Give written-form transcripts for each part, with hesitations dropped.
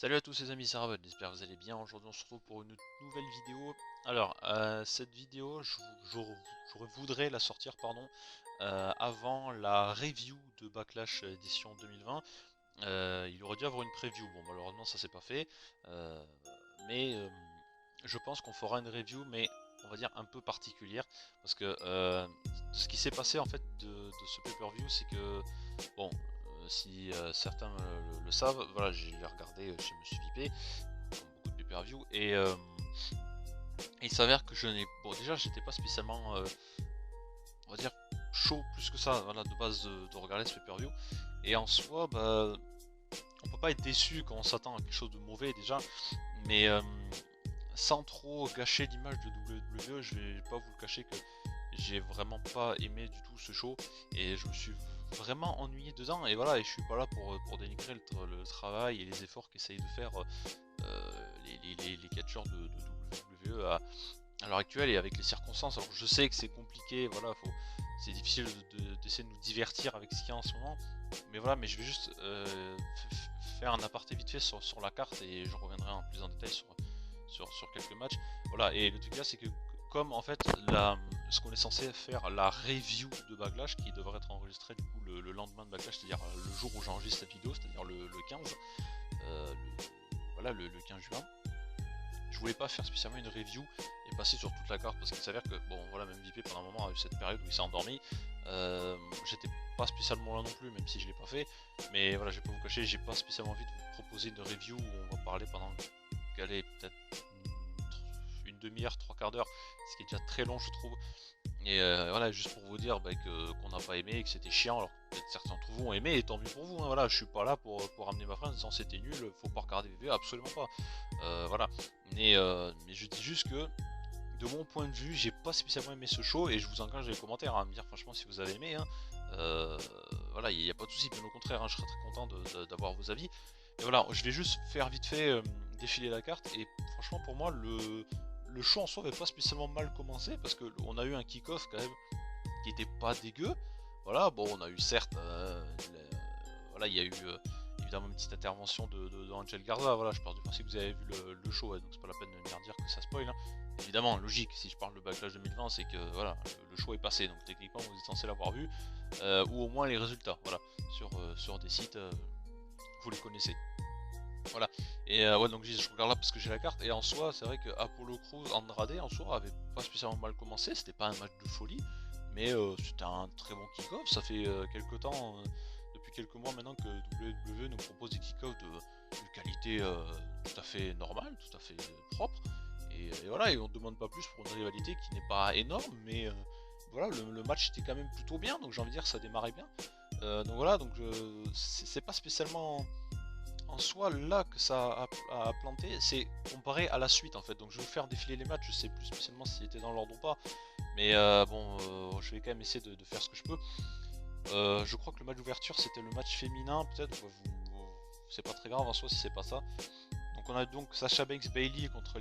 Salut à tous les amis, c'est Raven, j'espère que vous allez bien. Aujourd'hui on se retrouve pour une nouvelle vidéo. Alors cette vidéo je voudrais la sortir avant la review de Backlash édition 2020. Il aurait dû avoir une preview, bon malheureusement ça s'est pas fait. Euh, mais je pense qu'on fera une review, mais on va dire un peu particulière. Parce que ce qui s'est passé en fait de ce pay-per-view, c'est que bon, si certains le savent, voilà, j'ai regardé chez Monsieur Vipé, comme beaucoup de pay-per-view, et il s'avère que je n'ai, bon déjà j'étais pas spécialement, on va dire, chaud plus que ça, voilà, de base de regarder ce pay-per-view, et en soi, bah, on peut pas être déçu quand on s'attend à quelque chose de mauvais déjà, mais sans trop gâcher l'image de WWE, je vais pas vous le cacher que j'ai vraiment pas aimé du tout ce show et je me suis vraiment ennuyé dedans, et voilà, et je suis pas là pour dénigrer le travail et les efforts qu'essayent de faire les catcheurs de WWE à l'heure actuelle et avec les circonstances. Alors je sais que c'est compliqué, voilà, c'est difficile d'essayer de nous divertir avec ce qu'il y a en ce moment, mais voilà, mais je vais juste faire un aparté vite fait sur la carte et je reviendrai en plus en détail sur quelques matchs. Voilà, et le truc là, c'est que comme en fait ce qu'on est censé faire, la review de Backlash qui devrait être enregistrée du coup le lendemain de Backlash, c'est-à-dire le jour où j'enregistre cette vidéo, c'est-à-dire le 15, voilà, le 15 juin, je voulais pas faire spécialement une review et passer sur toute la carte parce qu'il s'avère que, bon voilà, même VP pendant un moment a eu cette période où il s'est endormi. J'étais pas spécialement là non plus, même si je l'ai pas fait, mais voilà, je vais pas vous cacher, j'ai pas spécialement envie de vous proposer une review où on va parler pendant peut-être une demi-heure, trois quarts d'heure, ce qui est déjà très long je trouve. Et voilà, juste pour vous dire bah, qu'on n'a pas aimé, que c'était chiant, alors peut-être certains d'entre vous ont aimé, et tant mieux pour vous, hein, voilà, je suis pas là pour amener ma phrase en disant c'était nul, faut pas regarder VV, absolument pas. Voilà, mais je dis juste que de mon point de vue, j'ai pas spécialement aimé ce show, et je vous engage dans les commentaires à me dire franchement si vous avez aimé, hein. Voilà, il n'y a pas de souci, bien au contraire, hein, je serais très content d'avoir vos avis. Et voilà, je vais juste faire vite fait défiler la carte, et franchement pour moi le show en soi n'avait pas spécialement mal commencé parce qu'on a eu un kick-off quand même qui était pas dégueu. Voilà, bon, on a eu certes, voilà, il y a eu évidemment une petite intervention de Angel Garza. Voilà, je pars du principe que vous avez vu le show, ouais, donc c'est pas la peine de venir dire que ça spoil, hein. Évidemment, logique, si je parle de Backlash 2020, c'est que voilà, le show est passé, donc techniquement vous êtes censé l'avoir vu, ou au moins les résultats, voilà, sur des sites, vous les connaissez. Voilà, et ouais, donc je regarde là parce que j'ai la carte, et en soi, c'est vrai que Apollo Crews Andrade en soi avait pas spécialement mal commencé, c'était pas un match de folie, mais c'était un très bon kick-off. Ça fait quelques temps, depuis quelques mois maintenant, que WWE nous propose des kick-offs de qualité tout à fait normale, tout à fait propre, et voilà, et on ne demande pas plus pour une rivalité qui n'est pas énorme, mais voilà, le match était quand même plutôt bien, donc j'ai envie de dire ça démarrait bien. Donc voilà, donc c'est pas spécialement en soi là que ça a planté, c'est comparé à la suite en fait. Donc je vais vous faire défiler les matchs, je sais plus spécialement s'il était dans l'ordre ou pas, mais bon, je vais quand même essayer de faire ce que je peux. Je crois que le match d'ouverture c'était le match féminin, peut-être, c'est pas très grave en soi si c'est pas ça. Donc on a donc Sasha Banks Bailey contre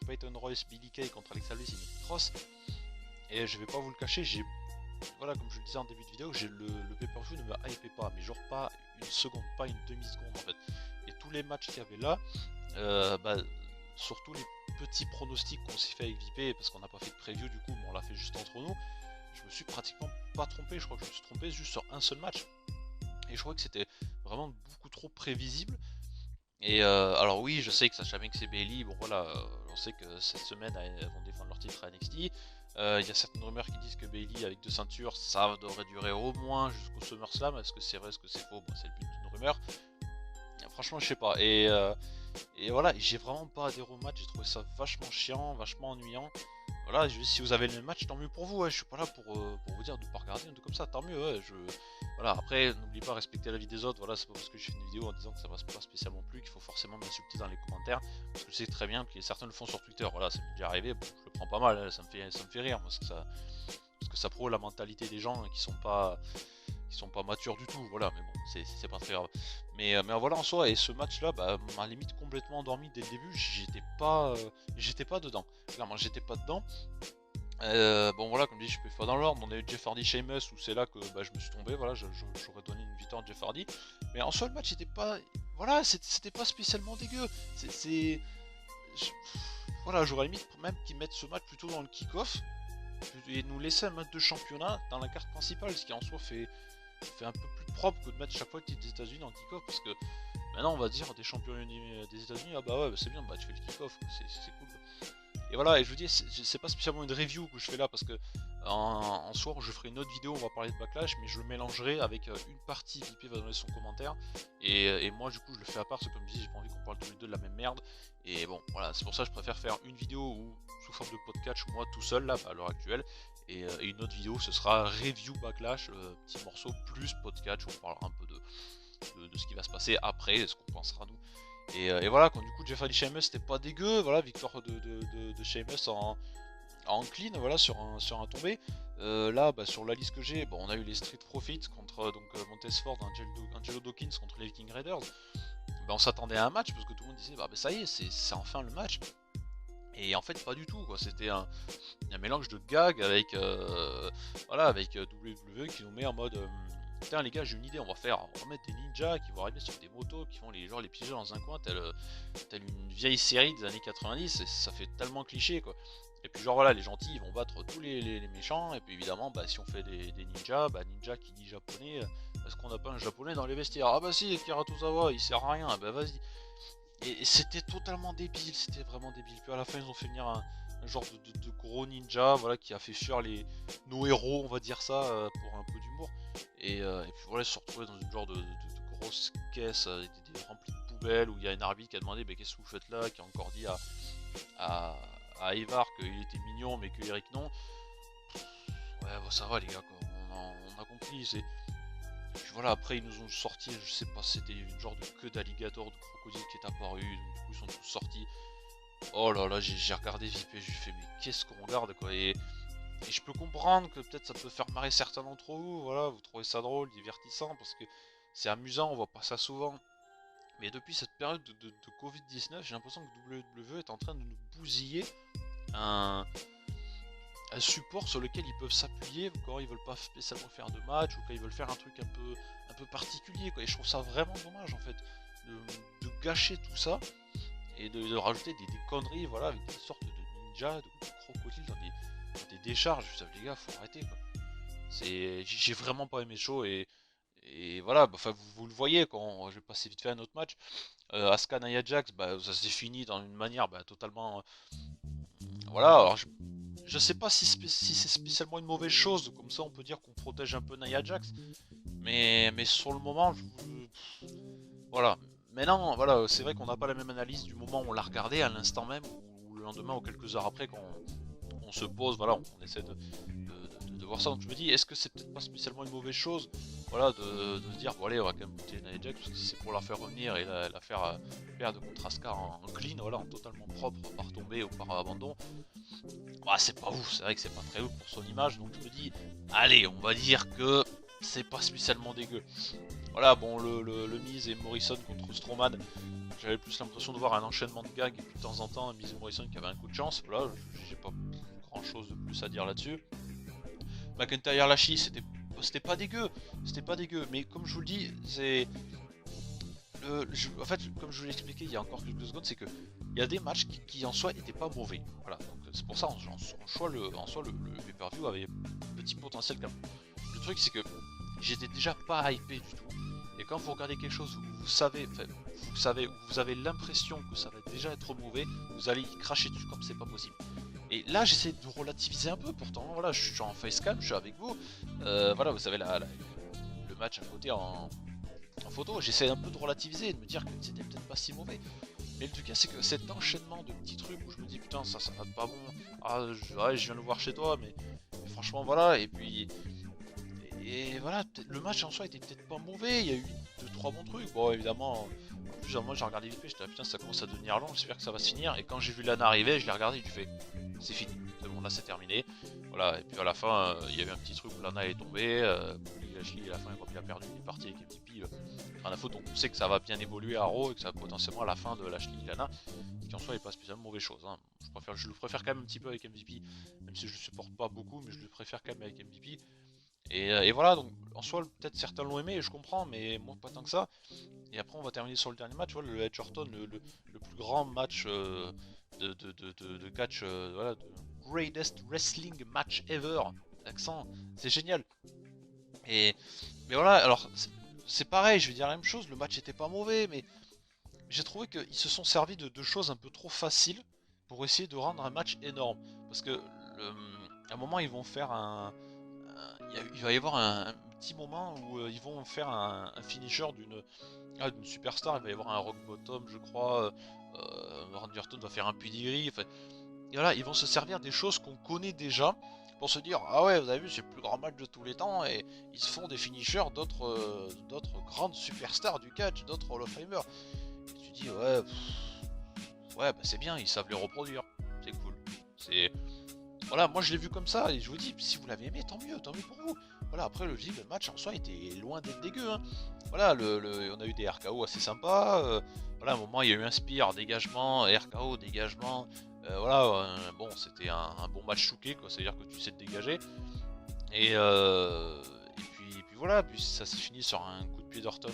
Peyton Royce, Billie Kay contre Alexa Bliss et Nikki Cross. Et je vais pas vous le cacher, voilà, comme je le disais en début de vidéo, le pay-per-view ne me hype pas, mais genre pas une seconde, pas une demi-seconde en fait. Et tous les matchs qu'il y avait là, bah, surtout les petits pronostics qu'on s'est fait avec VP, parce qu'on n'a pas fait de preview du coup, mais on l'a fait juste entre nous, je me suis pratiquement pas trompé, je crois que je me suis trompé juste sur un seul match. Et je crois que c'était vraiment beaucoup trop prévisible. Et alors oui, je sais que Sacha Banks et Bailey, bon voilà, on sait que cette semaine elles vont défendre leur titre à NXT. Il y a certaines rumeurs qui disent que Bailey avec deux ceintures, ça devrait durer au moins jusqu'au SummerSlam. Est-ce que c'est vrai, est-ce que c'est faux? Bon, c'est le but d'une rumeur. Franchement, je sais pas. Et voilà, j'ai vraiment pas adhéré au match, j'ai trouvé ça vachement chiant, vachement ennuyant. Voilà, si vous avez le même match, tant mieux pour vous, ouais. Je suis pas là pour vous dire de pas regarder un truc comme ça, tant mieux, ouais. Voilà, après, n'oubliez pas de respecter la vie des autres, voilà, c'est pas parce que je fais une vidéo en disant que ça passe pas spécialement plus qu'il faut forcément m'insulter dans les commentaires, parce que je sais très bien que certains le font sur Twitter, voilà, ça m'est déjà arrivé, bon, je le prends pas mal, hein, ça me fait rire, parce que ça prouve la mentalité des gens qui sont pas matures du tout, voilà, mais bon, c'est pas très grave. Mais voilà en soi, et ce match-là, bah, m'a limite complètement endormi dès le début, j'étais pas dedans, clairement, j'étais pas dedans. Bon voilà, comme dit, je peux pas dans l'ordre, on a eu Jeff Hardy Sheamus où c'est là que bah, je me suis tombé, voilà, j'aurais donné une victoire à Jeff Hardy, mais en soi le match était pas, voilà, c'était pas spécialement dégueu. C'est, je- voilà, j'aurais limite même qu'ils mettent ce match plutôt dans le kick-off et nous laisser un match de championnat dans la carte principale, ce qui en soi fait un peu plus propre que de mettre chaque fois des États-Unis en kick-off, parce que maintenant on va dire des champions des États-Unis, ah bah ouais, bah c'est bien, bah tu fais le kick-off, c'est cool. Et voilà, et je vous dis, c'est pas spécialement une review que je fais là, parce que en soir je ferai une autre vidéo, on va parler de Backlash, mais je le mélangerai avec une partie, VP va donner son commentaire, et moi du coup je le fais à part, parce que comme je dis, j'ai pas envie qu'on parle tous les deux de la même merde, et bon, voilà, c'est pour ça que je préfère faire une vidéo où, sous forme de podcast, moi tout seul là, à l'heure actuelle, et une autre vidéo, ce sera review Backlash, petit morceau plus podcast, où on parlera un peu de ce qui va se passer après, ce qu'on pensera nous. Et voilà, quand du coup Jeff Hardy Sheamus c'était pas dégueu, voilà, victoire de Sheamus en clean, voilà, sur un tombé. Là, bah, sur la liste que j'ai, bon, on a eu les Street Profits contre Montez Ford, Angelo Dawkins contre les Viking Raiders. Bah, on s'attendait à un match parce que tout le monde disait, bah, ça y est, c'est enfin le match. Et en fait, pas du tout, quoi. C'était un mélange de gags avec, voilà, avec WWE qui nous met en mode. Putain les gars, j'ai une idée, on va mettre des ninjas qui vont arriver sur des motos, qui vont les piéger dans un coin, tel une vieille série des années 90, et ça fait tellement cliché quoi. Et puis genre voilà, les gentils ils vont battre tous les méchants, et puis évidemment bah, si on fait des ninjas, bah ninja qui dit japonais, est-ce qu'on n'a pas un japonais dans les vestiaires? Ah bah si, Kira Tozawa, il sert à rien, bah vas-y. Et c'était totalement débile, c'était vraiment débile. Puis à la fin ils ont fait venir un genre de gros ninja, voilà, qui a fait fuir nos héros, on va dire ça, pour un peu d'humour. Et puis voilà, ils se sont retrouvés dans une genre de grosse caisse remplie de poubelles où il y a un arbitre qui a demandé, qu'est-ce que vous faites là, qui a encore dit à, à Ivar qu'il était mignon mais que Eric non. Ouais, bon, ça va les gars, quoi. On a compris. Puis voilà, après ils nous ont sorti, je sais pas, c'était une genre de queue d'alligator, de crocodile qui est apparu, donc du coup ils sont tous sortis. Oh là là, j'ai regardé vite et j'ai fait, mais qu'est-ce qu'on regarde quoi. Et je peux comprendre que peut-être ça peut faire marrer certains d'entre vous, voilà, vous trouvez ça drôle, divertissant, parce que c'est amusant, on voit pas ça souvent. Mais depuis cette période de Covid-19, j'ai l'impression que WWE est en train de nous bousiller un, un support sur lequel ils peuvent s'appuyer quand ils veulent pas spécialement faire de match ou quand ils veulent faire un truc un peu particulier quoi. Et je trouve ça vraiment dommage en fait de gâcher tout ça et de rajouter des conneries voilà avec des sortes de ninjas, de crocodiles dans des décharges. Ça, les gars, faut arrêter quoi. J'ai vraiment pas aimé chaud et voilà, bah, vous le voyez quand je vais passer vite fait à un autre match. Asuka Nia Jax, bah, ça s'est fini dans une manière totalement voilà. Alors je sais pas si c'est spécialement une mauvaise chose, comme ça on peut dire qu'on protège un peu Nia Jax, mais sur le moment, voilà. Maintenant, voilà, c'est vrai qu'on n'a pas la même analyse du moment où on l'a regardé, à l'instant même, ou le lendemain, ou quelques heures après, quand on se pose, voilà, on essaie de voir ça. Donc je me dis, est-ce que c'est peut-être pas spécialement une mauvaise chose, voilà, de se dire, bon allez, on va quand même monter Nia Jax, parce que si c'est pour la faire revenir et la faire perdre contre Asuka en clean, voilà, en totalement propre, par tombée ou par abandon, bah, c'est pas ouf, c'est vrai que c'est pas très ouf pour son image, donc je me dis, allez, on va dire que c'est pas spécialement dégueu. Voilà, bon, le Miz et Morrison contre Strowman, j'avais plus l'impression de voir un enchaînement de gags, et puis de temps en temps, Miz et Morrison qui avaient un coup de chance, voilà, j'ai pas grand chose de plus à dire là-dessus. McIntyre Lashley, c'était pas dégueu, mais comme je vous le dis, en fait, comme je vous l'ai expliqué il y a encore quelques secondes, c'est que il y a des matchs qui en soi étaient pas mauvais. Voilà, donc c'est pour ça en soi le pay-per-view avait petit potentiel quand même. Le truc c'est que j'étais déjà pas hypé du tout. Et quand vous regardez quelque chose où vous avez l'impression que ça va déjà être mauvais, vous allez y cracher dessus comme c'est pas possible. Et là j'essaie de relativiser un peu, pourtant voilà, je suis en facecam, je suis avec vous. Voilà, vous savez le match à côté en photo, j'essaie un peu de relativiser et de me dire que c'était peut-être pas si mauvais. Mais le truc c'est que cet enchaînement de petits trucs où je me dis putain ça va pas bon, ouais, je viens le voir chez toi, mais franchement voilà, et voilà, le match en soi était peut-être pas mauvais, il y a eu 2-3 bons trucs, bon évidemment, en plus moi j'ai regardé vite fait, j'étais là putain ça commence à devenir long, j'espère que ça va se finir, et quand j'ai vu Lana arriver, je l'ai regardé et j'ai fait c'est fini, c'est bon là c'est terminé, voilà, et puis à la fin il y avait un petit truc où Lana est tombée, Lashley à la fin quand il a perdu, il est parti avec MVP, rien à foutre, donc on sait que ça va bien évoluer à Raw et que ça va potentiellement à la fin de Lashley Lana, qui en soi n'est pas spécialement mauvaise chose, hein. Je le préfère quand même un petit peu avec MVP, même si je le supporte pas beaucoup, mais je le préfère quand même avec MVP. Et voilà, donc en soi, peut-être certains l'ont aimé, et je comprends, mais moi pas tant que ça. Et après on va terminer sur le dernier match, voilà, le Edge Orton, le plus grand match de catch, voilà, de greatest wrestling match ever. L'accent, c'est génial. Et mais voilà, alors c'est pareil, je vais dire la même chose, le match était pas mauvais, mais j'ai trouvé qu'ils se sont servis de choses un peu trop faciles pour essayer de rendre un match énorme. Parce que à un moment ils vont faire il va y avoir un petit moment où ils vont faire un finisher d'une superstar, il va y avoir un rock bottom je crois, Randy Orton va faire un pedigree, enfin, et voilà, ils vont se servir des choses qu'on connaît déjà pour se dire ah ouais vous avez vu c'est le plus grand match de tous les temps et ils se font des finishers d'autres grandes superstars du catch, d'autres Hall of Famers. Et tu dis ouais bah c'est bien, ils savent les reproduire, c'est cool. C'est voilà, moi je l'ai vu comme ça et je vous dis si vous l'avez aimé tant mieux pour vous. Voilà, après le match en soi était loin d'être dégueu, hein. Voilà, on a eu des RKO assez sympas. Voilà, à un moment il y a eu un spear, dégagement, RKO, dégagement. Voilà, bon c'était un bon match chouqué quoi, c'est à dire que tu sais te dégager. Et puis voilà, puis ça s'est fini sur un coup de pied d'Orton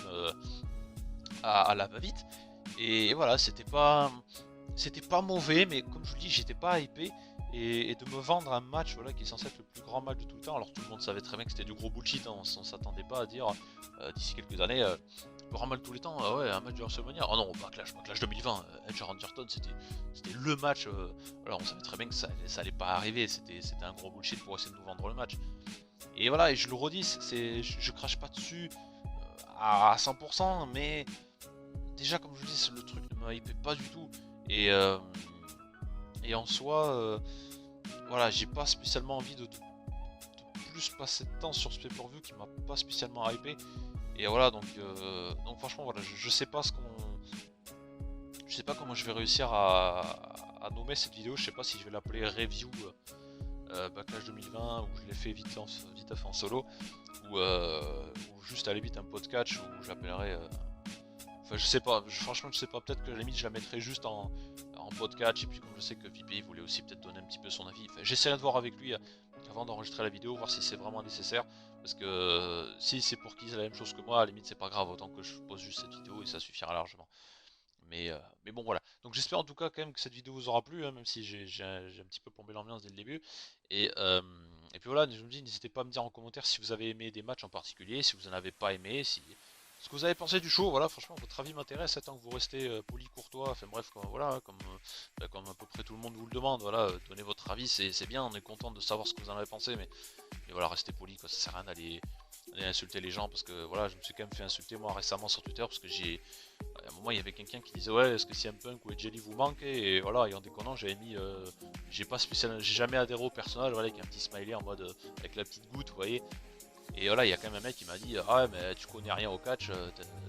à la va-vite. Et voilà, c'était pas mauvais, mais comme je vous le dis, j'étais pas hypé. Et de me vendre un match voilà, qui est censé être le plus grand match de tout le temps, alors tout le monde savait très bien que c'était du gros bullshit, hein, on s'attendait pas à dire d'ici quelques années, le plus grand match de tous les temps, ouais, un match de WrestleMania. Oh non, Backlash 2020, Edge Randy Orton, c'était le match. Alors on savait très bien que ça allait pas arriver, c'était un gros bullshit pour essayer de nous vendre le match. Et voilà, et je le redis, je crache pas dessus à 100%, mais déjà comme je vous dis, le truc ne me hypait pas du tout. Et en soi, voilà, j'ai pas spécialement envie de plus passer de temps sur ce pay-per-view qui m'a pas spécialement hypé. Et voilà, donc franchement, voilà, je sais pas je sais pas comment je vais réussir à nommer cette vidéo. Je sais pas si je vais l'appeler review Backlash 2020 ou je l'ai fait vite fait en solo ou juste à la limite un podcast où j'appellerai. Enfin, je sais pas, franchement, je sais pas. Peut-être que à la limite, je la mettrai juste en podcast. Et puis, comme je sais que VPI voulait aussi peut-être donner un petit peu son avis, enfin, j'essaierai de voir avec lui avant d'enregistrer la vidéo, voir si c'est vraiment nécessaire. Parce que si c'est pour qu'il dise la même chose que moi, à la limite, c'est pas grave. Autant que je pose juste cette vidéo et ça suffira largement. Mais bon, voilà. Donc, j'espère en tout cas quand même que cette vidéo vous aura plu, hein, même si j'ai un petit peu plombé l'ambiance dès le début. Et puis voilà, je me dis, n'hésitez pas à me dire en commentaire si vous avez aimé des matchs en particulier, si vous en avez pas aimé, si ce que vous avez pensé du show. Voilà, franchement, votre avis m'intéresse, tant que vous restez poli, courtois, enfin bref, voilà, comme à peu près tout le monde vous le demande, voilà, donnez votre avis, c'est bien, on est content de savoir ce que vous en avez pensé, mais voilà, restez poli, quoi, ça sert à rien d'aller insulter les gens, parce que voilà, je me suis quand même fait insulter moi récemment sur Twitter, parce que à un moment il y avait quelqu'un qui disait ouais, est-ce que CM Punk ou Edge Lee vous manquent, et voilà, et en déconnant, j'avais mis, j'ai jamais adhéré au personnage, voilà, avec un petit smiley en mode, avec la petite goutte, vous voyez. Et voilà, il y a quand même un mec qui m'a dit ah ouais, mais tu connais rien au catch,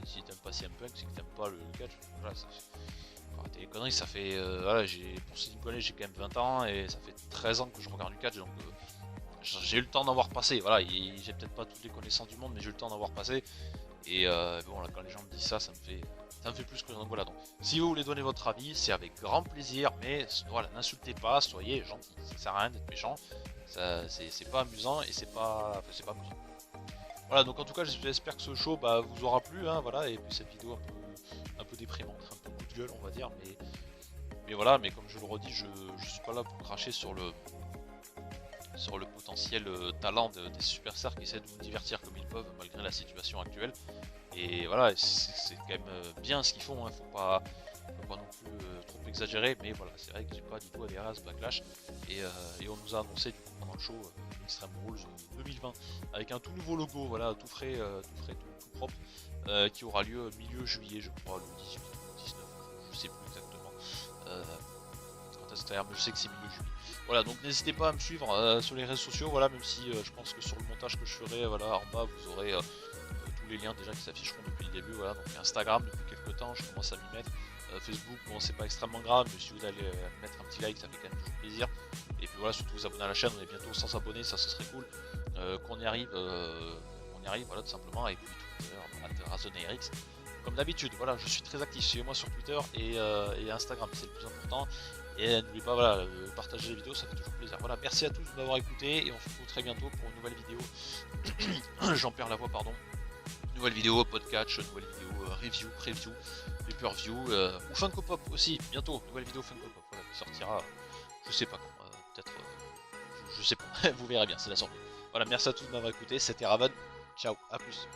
si t'aimes pas CM Punk, c'est que t'aimes pas le catch. Voilà, arrêtez les conneries, ça fait voilà, pour ceux qui me connaissent, j'ai quand même 20 ans et ça fait 13 ans que je regarde du catch, donc j'ai eu le temps d'en voir passer. Voilà, j'ai peut-être pas toutes les connaissances du monde, mais j'ai eu le temps d'en voir passer. Et bon, là, quand les gens me disent ça, ça me fait plus que donc voilà. Donc, si vous voulez donner votre avis, c'est avec grand plaisir, mais voilà, n'insultez pas, soyez gentil. Ça sert à rien d'être méchant. C'est pas amusant et c'est pas amusant. Voilà, donc en tout cas, j'espère que ce show vous aura plu, hein, voilà, et puis cette vidéo un peu déprimante, un peu coup de gueule, on va dire, mais voilà, mais comme je le redis, je suis pas là pour cracher sur le potentiel talent des superstars qui essaient de vous divertir comme ils peuvent malgré la situation actuelle. Et voilà, c'est quand même bien ce qu'ils font, hein, faut pas non plus trop exagérer, mais voilà, c'est vrai que j'ai pas du tout adhéré à ce Backlash. Et on nous a annoncé du coup, pendant le show Extreme Rules 2020 avec un tout nouveau logo, voilà, tout frais, tout propre, qui aura lieu milieu juillet, je crois, le 18 ou 19, je sais plus exactement. Quand est-ce que ça, mais je sais que c'est milieu juillet. Voilà, donc n'hésitez pas à me suivre sur les réseaux sociaux, voilà, même si je pense que sur le montage que je ferai, voilà, en bas vous aurez tous les liens déjà qui s'afficheront depuis le début, voilà, donc Instagram depuis quelques temps, je commence à m'y mettre. Facebook, bon c'est pas extrêmement grave, mais si vous allez mettre un petit like, ça fait quand même toujours plaisir. Et puis voilà, surtout vous abonner à la chaîne, on est bientôt 100 abonnés, ça ce serait cool. Qu'on y arrive, voilà, tout simplement. Et puis Twitter, @RazonRX. Comme d'habitude, voilà, je suis très actif, suivez-moi sur Twitter et Instagram, c'est le plus important. Et n'oubliez pas, voilà, partager les vidéos, ça fait toujours plaisir. Voilà, merci à tous de m'avoir écouté et on se retrouve très bientôt pour une nouvelle vidéo. J'en perds la voix, pardon. Nouvelle vidéo, podcast, nouvelle vidéo, review, preview, pay-per-view, ou Funko Pop aussi, bientôt, nouvelle vidéo Funko Pop, voilà, qui sortira, je sais pas quand, peut-être, je sais pas, vous verrez bien, c'est la sortie. Voilà, merci à tous de m'avoir écouté, c'était Ravan, ciao, à plus.